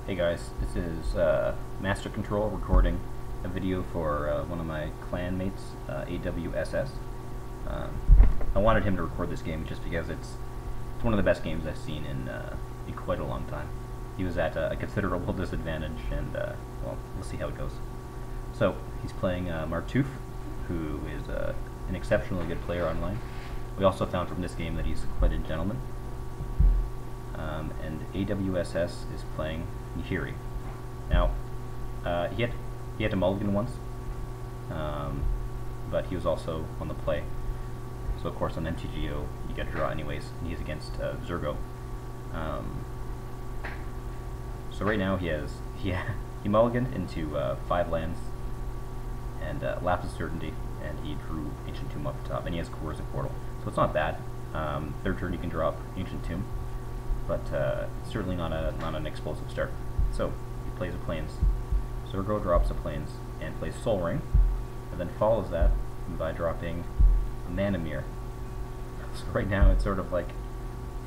Hey guys, this is Master Control recording a video for one of my clan mates, AWSS. I wanted him to record this game just because it's one of the best games I've seen in quite a long time. He was at a considerable disadvantage, and well, we'll see how it goes. So he's playing Martouf, who is an exceptionally good player online. We also found from this game that he's quite a gentleman. And AWSS is playing Nihiri. Now, he had to mulligan once, but he was also on the play. So of course on MTGO you get a draw anyways, and he's against Zurgo. So right now he mulliganed into 5 lands and Lapse of Certainty, and he drew Ancient Tomb off the top, and he has Coercive Portal. So it's not bad. Third turn you can drop Ancient Tomb, but it's certainly not an explosive start. So he plays a Plains. Zurgo drops a Plains and plays Soul Ring, and then follows that by dropping a Mana Mirror. So right now it's sort of like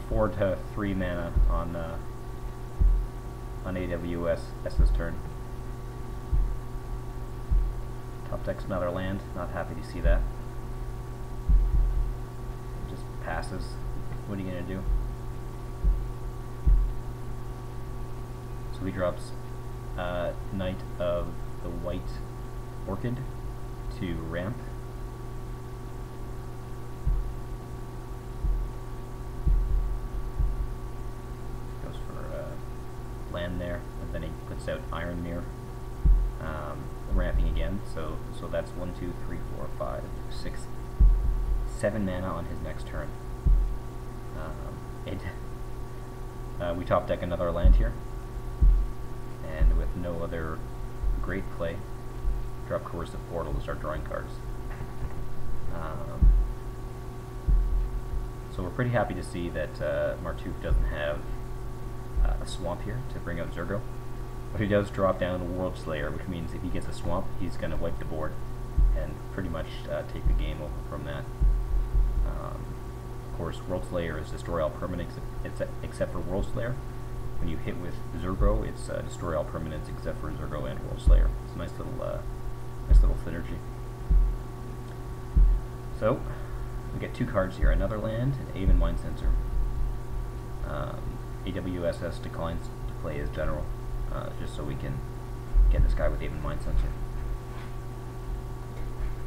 4 to 3 mana on AWS's turn. Top deck's another land. Not happy to see that. Just passes. What are you gonna do? So he drops Knight of the White Orchid to ramp. Goes for land there, and then he puts out Iron Mirror, ramping again. So that's 1, 2, 3, 4, 5, 6, 7 mana on his next turn. We top deck another land here, and with no other great play, drop Coercive Portal to start drawing cards. So we're pretty happy to see that Martouf doesn't have a swamp here to bring out Zurgo, but he does drop down World Slayer, which means if he gets a swamp, he's going to wipe the board and pretty much take the game over from that. Of course, World Slayer is destroy all permanents except for World Slayer. When you hit with Zurgo, it's destroy all permanents except for Zurgo and World Slayer. It's a nice little synergy. So we get 2 cards here: another land and Aven Mind Sensor. AWSS declines to play as general, just so we can get this guy with Aven Mind Sensor.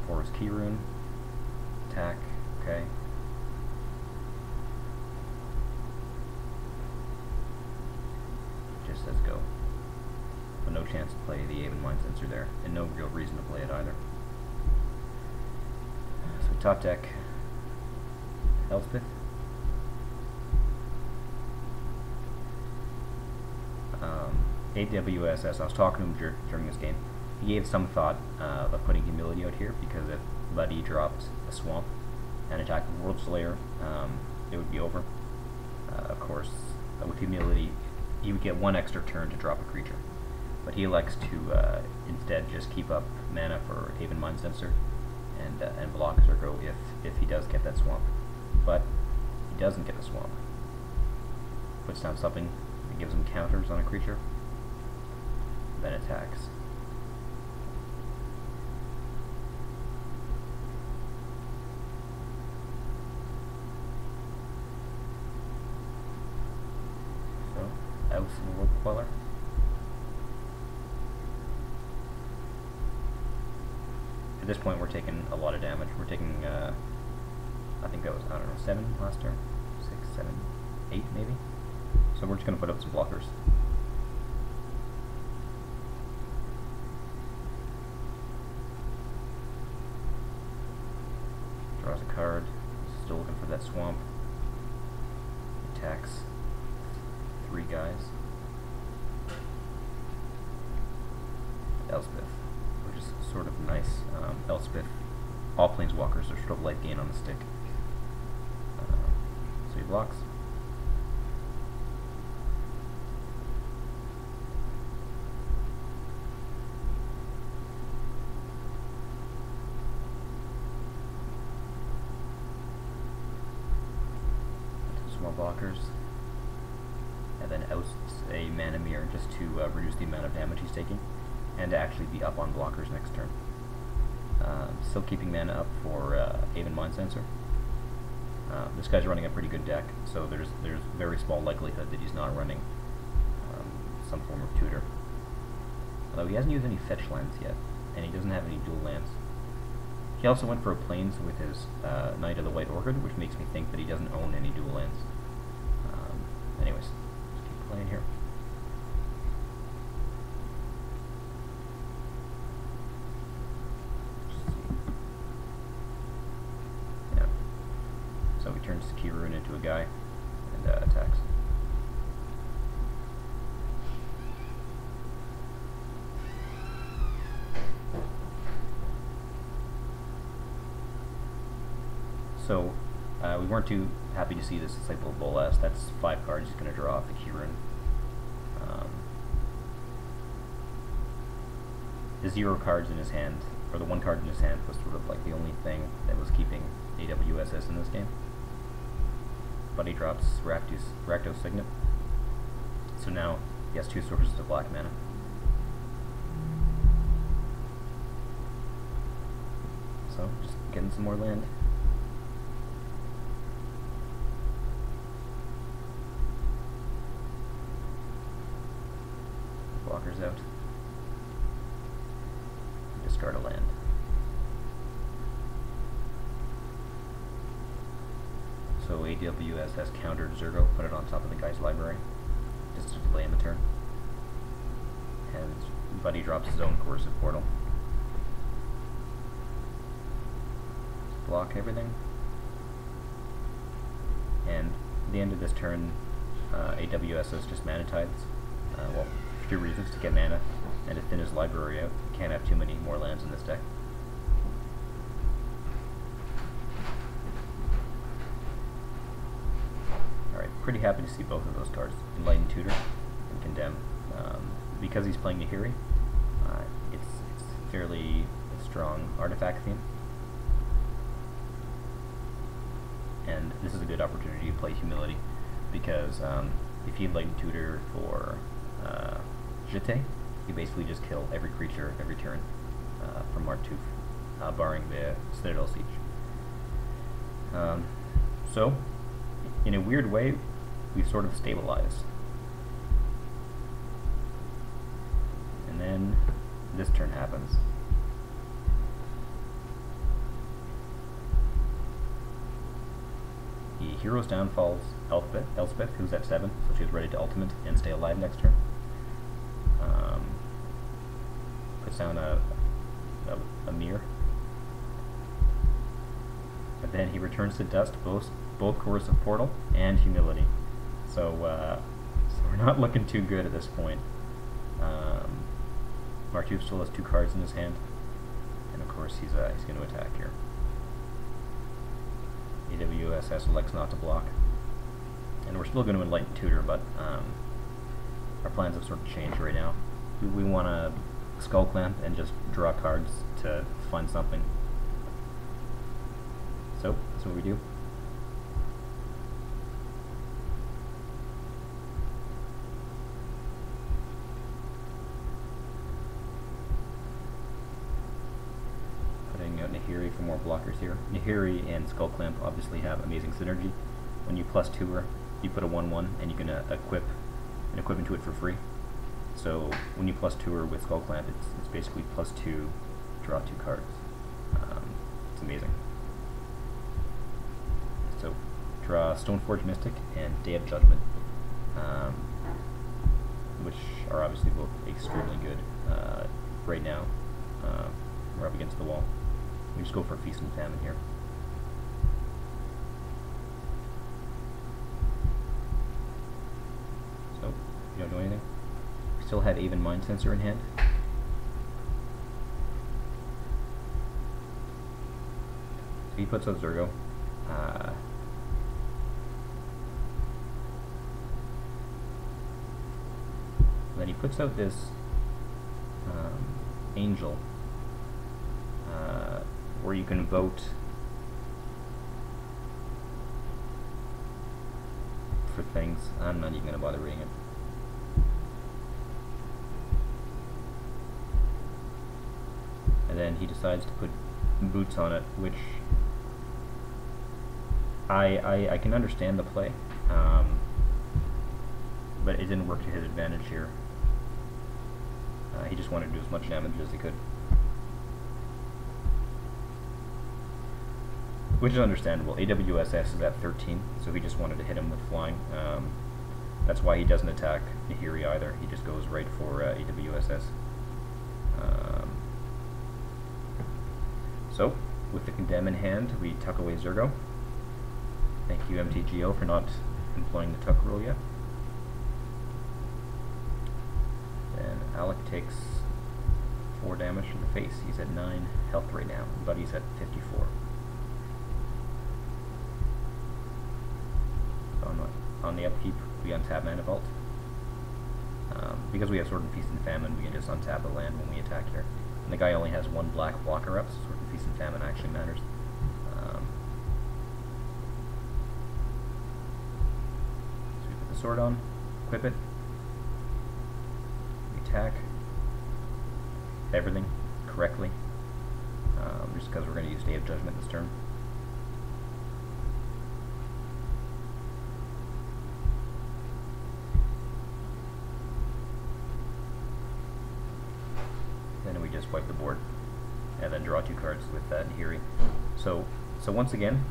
Forest Key Rune, attack. Okay. Just says go. But no chance to play the Aven Mind Sensor there, and no real reason to play it either. So top deck Elspeth. AWSS, I was talking to him during this game. He gave some thought of putting Humility out here, because if Buddy dropped a swamp and attacked the World Slayer, it would be over. Of course, with Humility, he would get 1 extra turn to drop a creature, but he elects to instead just keep up mana for Aven Mind Sensor and block Zurgo if he does get that swamp. But he doesn't get the swamp. Puts down something that gives him counters on a creature, then attacks. So, Ouse and World Queller. At this point we're taking a lot of damage. We're taking, I think that was, I don't know, 7 last turn? 6, 7, 8 maybe? So we're just going to put up some blockers. Draws a card. Still looking for that swamp. Attacks 3 guys. Elspeth, which is sort of nice. Elspeth, all planeswalkers are sort of life gain on the stick. So he blocks. More blockers. and then ousts a mana mirror just to reduce the amount of damage he's taking, and to actually be up on blockers next turn. Still keeping mana up for Aven Mind Sensor. This guy's running a pretty good deck, so there's very small likelihood that he's not running some form of tutor. Although he hasn't used any fetch lands yet, and he doesn't have any dual lands. He also went for a plains with his Knight of the White Orchid, which makes me think that he doesn't own any dual lands. Anyways, let's keep playing here. Yeah. So he turns Kirun into a guy and attacks. So, we weren't too happy to see this Disciple of Bolas. That's 5 cards he's going to draw off the Kirun. The 0 cards in his hand, or the 1 card in his hand, was sort of like the only thing that was keeping AWSS in this game. But he drops Rakdos Signet. So now he has 2 sources of black mana. So, just getting some more land. Blockers out. Discard a land. So AWS has countered Zurgo, put it on top of the guy's library, just to delay in the turn. And Buddy drops his own Coercive Portal. Block everything. And at the end of this turn, AWSS just mana tides. Well, for 2 reasons: to get mana and to thin his library out. Can't have too many more lands in this deck. Alright, pretty happy to see both of those cards, Enlightened Tutor and Condemn. Because he's playing Nihiri, it's fairly strong artifact theme. And this is a good opportunity to play Humility, because if you Enlightened Tutor for Jete, you basically just kill every creature every turn from Martouf, barring the Citadel Siege. So, in a weird way, we've sort of stabilized. And then this turn happens. The Hero's Downfall's Elspeth, who's at 7, so she's ready to ultimate and stay alive next turn. Puts down a mirror. But then he returns to dust both Coercive Portal and Humility. So we're not looking too good at this point. Martouf still has 2 cards in his hand, and of course he's going to attack here. AWSS elects not to block, and we're still going to Enlighten Tutor, but our plans have sort of changed right now. We want to Skull Clamp and just draw cards to fund something. So that's what we do. Putting out Nahiri for more blockers here. Nahiri and Skull Clamp obviously have amazing synergy. When you plus 2-er, you put a 1/1 and you can equip into it for free. So when you plus 2-er with Skull Clamp, it's basically plus 2, draw 2 cards. It's amazing. So draw Stoneforge Mystic and Day of Judgment, which are obviously both extremely good. Right now, we're up against the wall. We just go for Feast and Famine here. So, you don't do anything. We still have Aven Mind Sensor in hand. So he puts out Zurgo. Then he puts out this Angel, where you can vote for things. I'm not even going to bother reading it. And then he decides to put boots on it, which I can understand the play, but it didn't work to his advantage here. He just wanted to do as much damage as he could. Which is understandable. AWSS is at 13, so he just wanted to hit him with flying. That's why he doesn't attack Nihiri either. He just goes right for AWSS. So, with the condemn in hand, we tuck away Zurgo. Thank you, MTGO, for not employing the tuck rule yet. Then Alec takes 4 damage to the face. He's at 9 health right now, but he's at 54. On the upkeep, we untap Mana Vault. Because we have Sword and Feast and Famine, we can just untap the land when we attack here. And the guy only has 1 black blocker up, so Sword and Feast and Famine actually matters. So we put the sword on, equip it, we attack, everything correctly, just because we're going to use Day of Judgment this turn. Then we just wipe the board, and then draw 2 cards with Nahiri. So once again,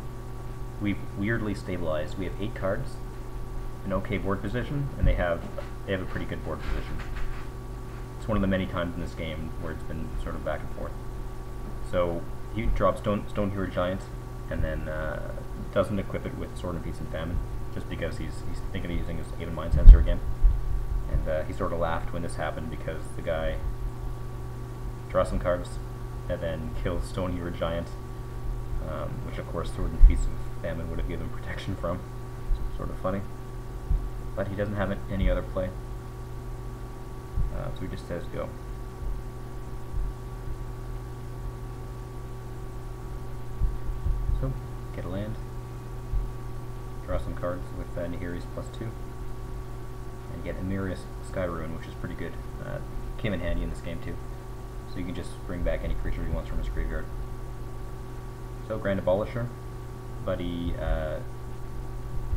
we've weirdly stabilized. We have 8 cards, an okay board position, and they have a pretty good board position. It's one of the many times in this game where it's been sort of back and forth. So he drops Stone Hero Giant, and then doesn't equip it with Sword and Feast and Famine, just because he's thinking of using his Haven Mind Sensor again. And he sort of laughed when this happened because the guy draws some cards, and then kills Stone Hero Giant, which of course Sword and Feast of Famine would have given protection from. So sort of funny. But he doesn't have any other play. So he just says go. So, get a land, draw some cards with Nihiri's +2, and get Emirius Sky Rune, which is pretty good. Came in handy in this game too. So you can just bring back any creature he wants from his graveyard. So Grand Abolisher, Buddy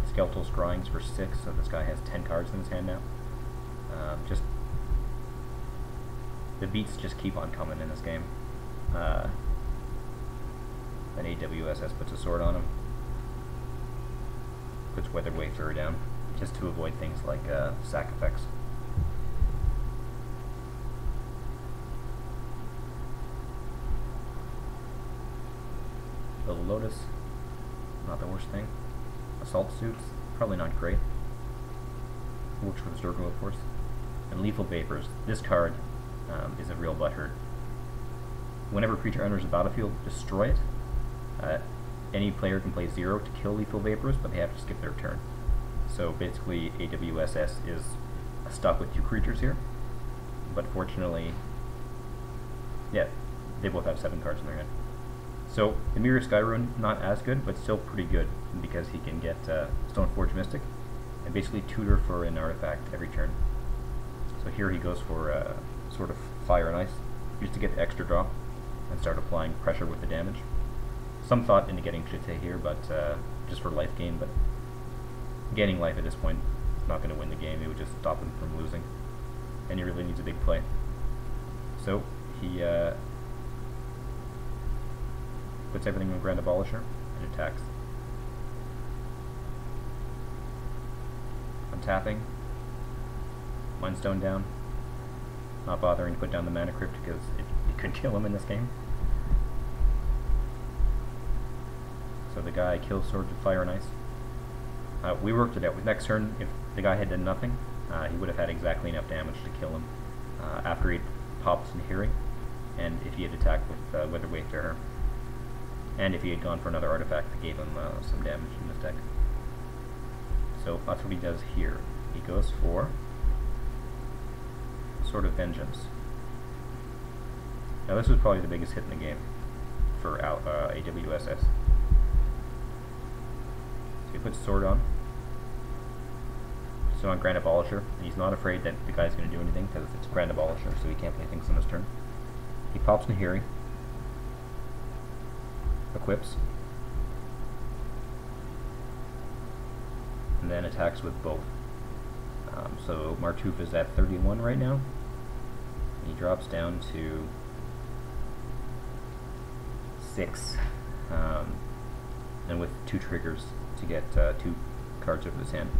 Skeletal Scryings for 6, so this guy has 10 cards in his hand now. Just the beats just keep on coming in this game. Then AWSS puts a sword on him, puts Weathered Wayfarer down, just to avoid things like sack effects. Little Lotus, not the worst thing. Assault Suits, probably not great. Works with Zurgo, of course. And Lethal Vapors. This card is a real butthurt. Whenever a creature enters the battlefield, destroy it. Any player can play 0 to kill Lethal Vapors, but they have to skip their turn. So basically, AWSS is stuck with 2 creatures here. But fortunately, yeah, they both have 7 cards in their hand. So, Emirius Sky Rune, not as good, but still pretty good, because he can get Stoneforge Mystic, and basically tutor for an artifact every turn. So here he goes for sort of Fire and Ice, just to get the extra draw, and start applying pressure with the damage. Some thought into getting Chite here, but just for life gain, but gaining life at this point is not going to win the game, it would just stop him from losing, and he really needs a big play. So, he puts everything in Grand Abolisher and attacks. Untapping, Mindstone down, not bothering to put down the Mana Crypt because it could kill him in this game. So the guy kills Swords of Fire and Ice. We worked it out. With next turn, if the guy had done nothing, he would have had exactly enough damage to kill him after he popped Nihiri, and if he had attacked with Weathered Wayfarer, and if he had gone for another artifact that gave him some damage in this deck. So that's what he does here. He goes for Sword of Vengeance. Now this was probably the biggest hit in the game for AWSS. So he puts Sword on, So on Grand Abolisher, and he's not afraid that the guy's going to do anything because it's Grand Abolisher, so he can't play things on his turn. He pops Nahiri, equips, and then attacks with both. So Martouf is at 31 right now. He drops down to 6, and with 2 triggers to get 2 cards out of his hand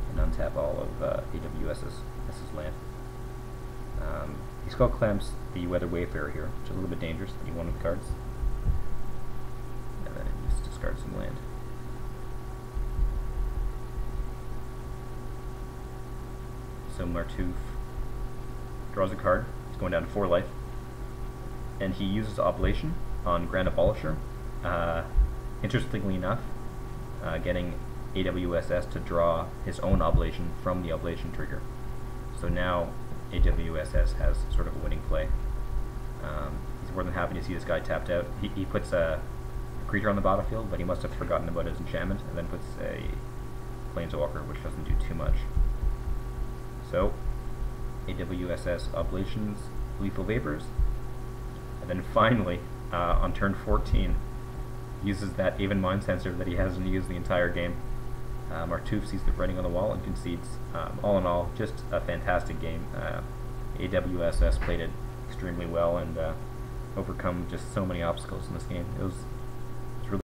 and untap all of AWS's land. He skull clamps the Weather Wayfarer here, which is a little bit dangerous. He one of the cards, and then he just discards some land. So Martouf draws a card. He's going down to 4 life, and he uses Oblation on Grand Abolisher. Interestingly enough, getting AWSS to draw his own Oblation from the Oblation trigger. So now AWSS has sort of a winning play. He's more than happy to see this guy tapped out. He puts a creature on the battlefield, but he must have forgotten about his enchantment, and then puts a Planeswalker, which doesn't do too much. So AWSS Oblations, Lethal Vapors, and then finally, on turn 14, uses that Aven Mind Sensor that he hasn't used the entire game. Martouf sees the writing on the wall and concedes. All in all, just a fantastic game. AWSS played it extremely well and overcome just so many obstacles in this game. It was